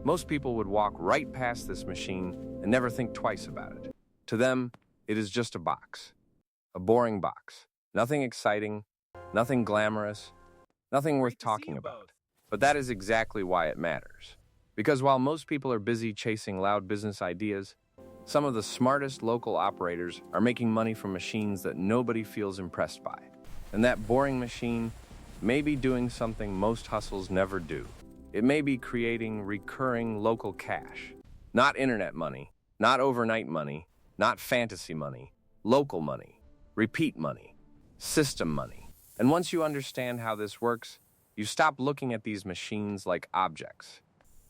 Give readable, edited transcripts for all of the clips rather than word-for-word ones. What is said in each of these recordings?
Most people would walk right past this machine and never think twice about it. To them, it is just a box. A boring box. Nothing exciting, nothing glamorous, nothing worth talking about. But that is exactly why it matters. Because while most people are busy chasing loud business ideas, some of the smartest local operators are making money from machines that nobody feels impressed by. And that boring machine may be doing something most hustles never do. It may be creating recurring local cash. Not internet money, not overnight money, not fantasy money, local money, repeat money, system money. And once you understand how this works, you stop looking at these machines like objects.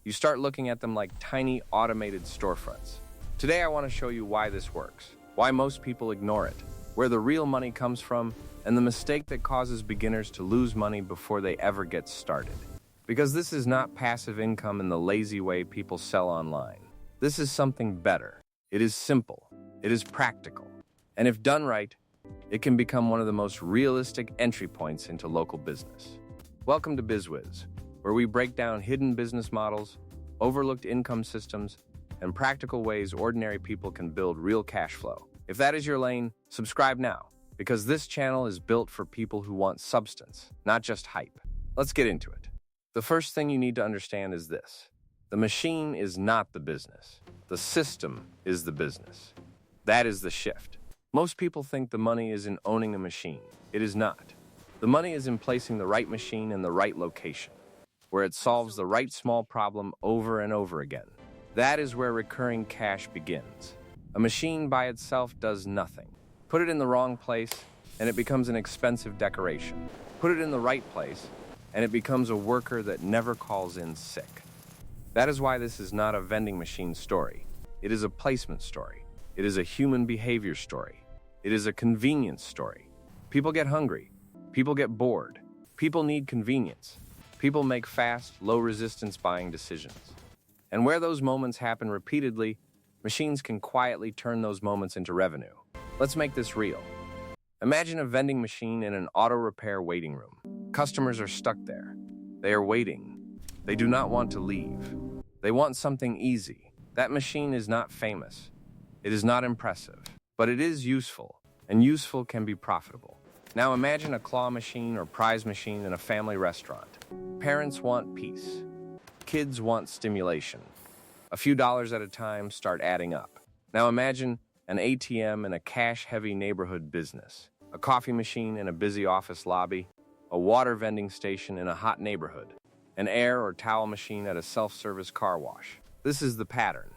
You start looking at them like tiny automated storefronts. Today I want to show you why this works, why most people ignore it, where the real money comes from, and the mistake that causes beginners to lose money before they ever get started. Because this is not passive income in the lazy way people sell online. This is something better. It is simple. It is practical. And if done right, it can become one of the most realistic entry points into local business. Welcome to BizWiz, where we break down hidden business models, overlooked income systems, and practical ways ordinary people can build real cash flow. If that is your lane, subscribe now, because this channel is built for people who want substance, not just hype. Let's get into it. The first thing you need to understand is this. The machine is not the business. The system is the business. That is the shift. Most people think the money is in owning a machine. It is not. The money is in placing the right machine in the right location, where it solves the right small problem over and over again. That is where recurring cash begins. A machine by itself does nothing. Put it in the wrong place, and it becomes an expensive decoration. Put it in the right place, and it becomes a worker that never calls in sick. That is why this is not a vending machine story. It is a placement story. It is a human behavior story. It is a convenience story. People get hungry. People get bored. People need convenience. People make fast, low-resistance buying decisions. And where those moments happen repeatedly, machines can quietly turn those moments into revenue. Let's make this real. Imagine a vending machine in an auto repair waiting room. Customers are stuck there. They are waiting. They do not want to leave. They want something easy. That machine is not famous. It is not impressive, but it is useful, and useful can be profitable. Now imagine a claw machine or prize machine in a family restaurant. Parents want peace. Kids want stimulation. A few dollars at a time start adding up. Now imagine an ATM in a cash-heavy neighborhood business, a coffee machine in a busy office lobby, a water vending station in a hot neighborhood, an air or towel machine at a self-service car wash. This is the pattern.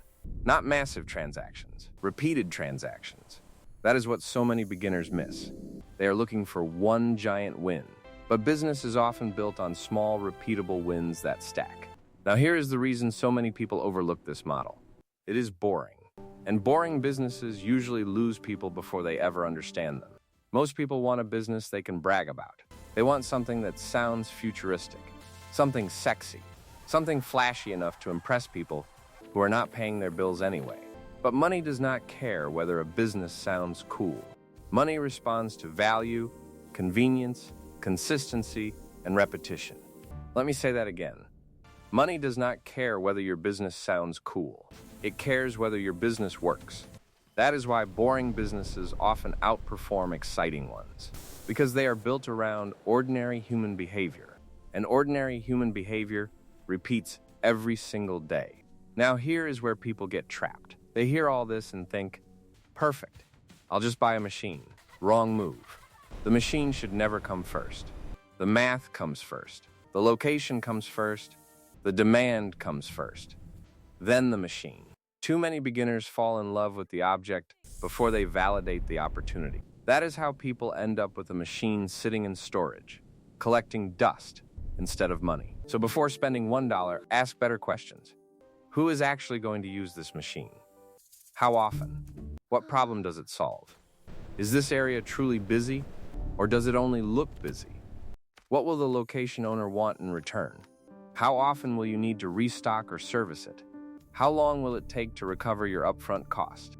Not massive transactions, repeated transactions. That is what so many beginners miss. They are looking for one giant win. But business is often built on small, repeatable wins that stack. Now here is the reason so many people overlook this model. It is boring. And boring businesses usually lose people before they ever understand them. Most people want a business they can brag about. They want something that sounds futuristic, something sexy, something flashy enough to impress people who are not paying their bills anyway. But money does not care whether a business sounds cool. Money responds to value, convenience, consistency, and repetition. Let me say that again. Money does not care whether your business sounds cool. It cares whether your business works. That is why boring businesses often outperform exciting ones, because they are built around ordinary human behavior. And ordinary human behavior repeats every single day. Now here is where people get trapped. They hear all this and think, perfect, I'll just buy a machine. Wrong move. The machine should never come first. The math comes first. The location comes first. The demand comes first. Then the machine. Too many beginners fall in love with the object before they validate the opportunity. That is how people end up with a machine sitting in storage, collecting dust instead of money. So before spending $1, ask better questions. Who is actually going to use this machine? How often? What problem does it solve? Is this area truly busy, or does it only look busy? What will the location owner want in return? How often will you need to restock or service it? How long will it take to recover your upfront cost?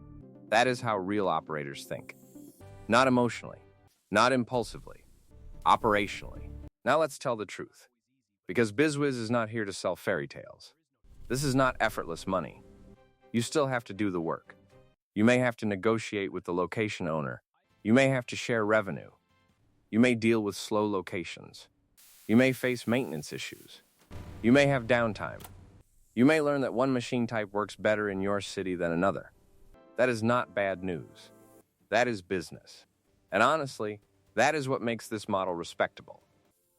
That is how real operators think. Not emotionally, not impulsively, operationally. Now let's tell the truth. Because BizWiz is not here to sell fairy tales. This is not effortless money. You still have to do the work. You may have to negotiate with the location owner. You may have to share revenue. You may deal with slow locations. You may face maintenance issues. You may have downtime. You may learn that one machine type works better in your city than another. That is not bad news. That is business. And honestly, that is what makes this model respectable.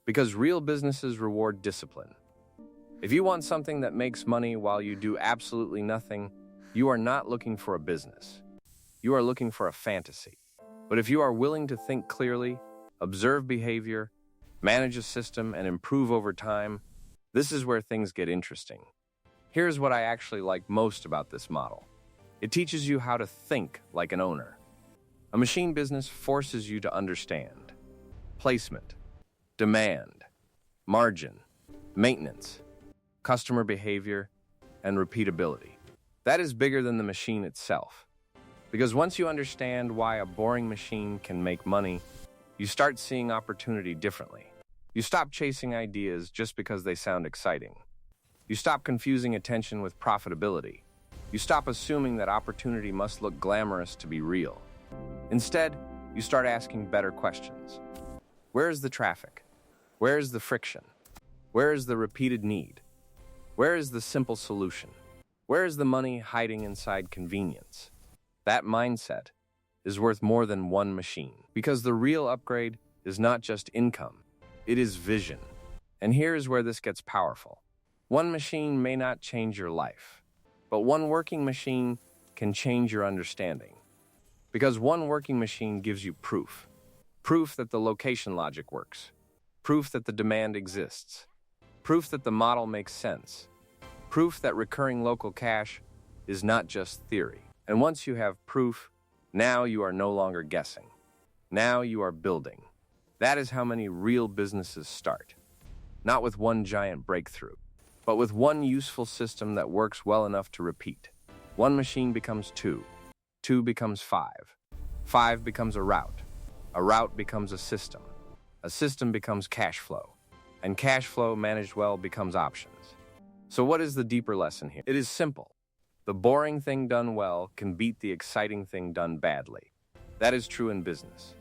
Because real businesses reward discipline. If you want something that makes money while you do absolutely nothing, you are not looking for a business. You are looking for a fantasy. But if you are willing to think clearly, observe behavior, manage a system, and improve over time, this is where things get interesting. Here's what I actually like most about this model. It teaches you how to think like an owner. A machine business forces you to understand placement, demand, margin, maintenance, customer behavior, and repeatability. That is bigger than the machine itself. Because once you understand why a boring machine can make money, you start seeing opportunity differently. You stop chasing ideas just because they sound exciting. You stop confusing attention with profitability. You stop assuming that opportunity must look glamorous to be real. Instead, you start asking better questions. Where is the traffic? Where is the friction? Where is the repeated need? Where is the simple solution? Where is the money hiding inside convenience? That mindset is worth more than one machine, because the real upgrade is not just income, it is vision. And here is where this gets powerful. One machine may not change your life, but one working machine can change your understanding. Because one working machine gives you proof. Proof that the location logic works. Proof that the demand exists. Proof that the model makes sense. Proof that recurring local cash is not just theory. And once you have proof, now you are no longer guessing. Now you are building. That is how many real businesses start. Not with one giant breakthrough, but with one useful system that works well enough to repeat. One machine becomes two. Two becomes five. Five becomes a route. A route becomes a system. A system becomes cash flow. And cash flow managed well becomes options. So what is the deeper lesson here? It is simple. The boring thing done well can beat the exciting thing done badly. That is true in business.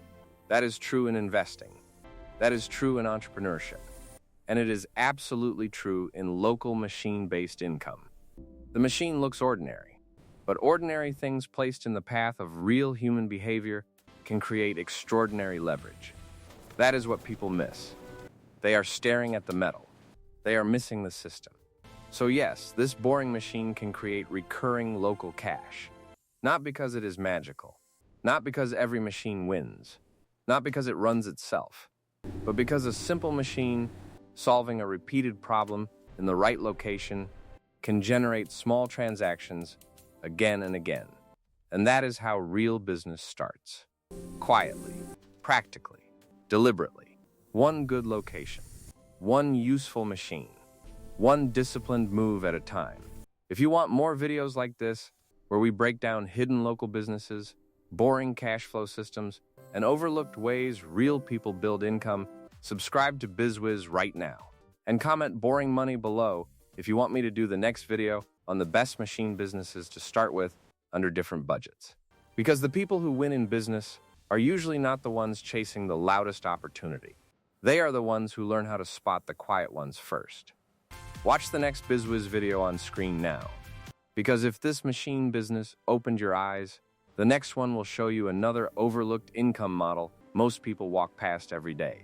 That is true in investing. That is true in entrepreneurship. And it is absolutely true in local machine-based income. The machine looks ordinary, but ordinary things placed in the path of real human behavior can create extraordinary leverage. That is what people miss. They are staring at the metal. They are missing the system. So yes, this boring machine can create recurring local cash. Not because it is magical. Not because every machine wins. Not because it runs itself. But because a simple machine solving a repeated problem in the right location can generate small transactions again and again. And that is how real business starts. Quietly, practically, deliberately. One good location. One useful machine. One disciplined move at a time. If you want more videos like this, where we break down hidden local businesses, boring cash flow systems, and overlooked ways real people build income, subscribe to BizWiz right now. And comment boring money below if you want me to do the next video on the best machine businesses to start with under different budgets. Because the people who win in business are usually not the ones chasing the loudest opportunity. They are the ones who learn how to spot the quiet ones first. Watch the next BizWiz video on screen now. Because if this machine business opened your eyes, the next one will show you another overlooked income model most people walk past every day.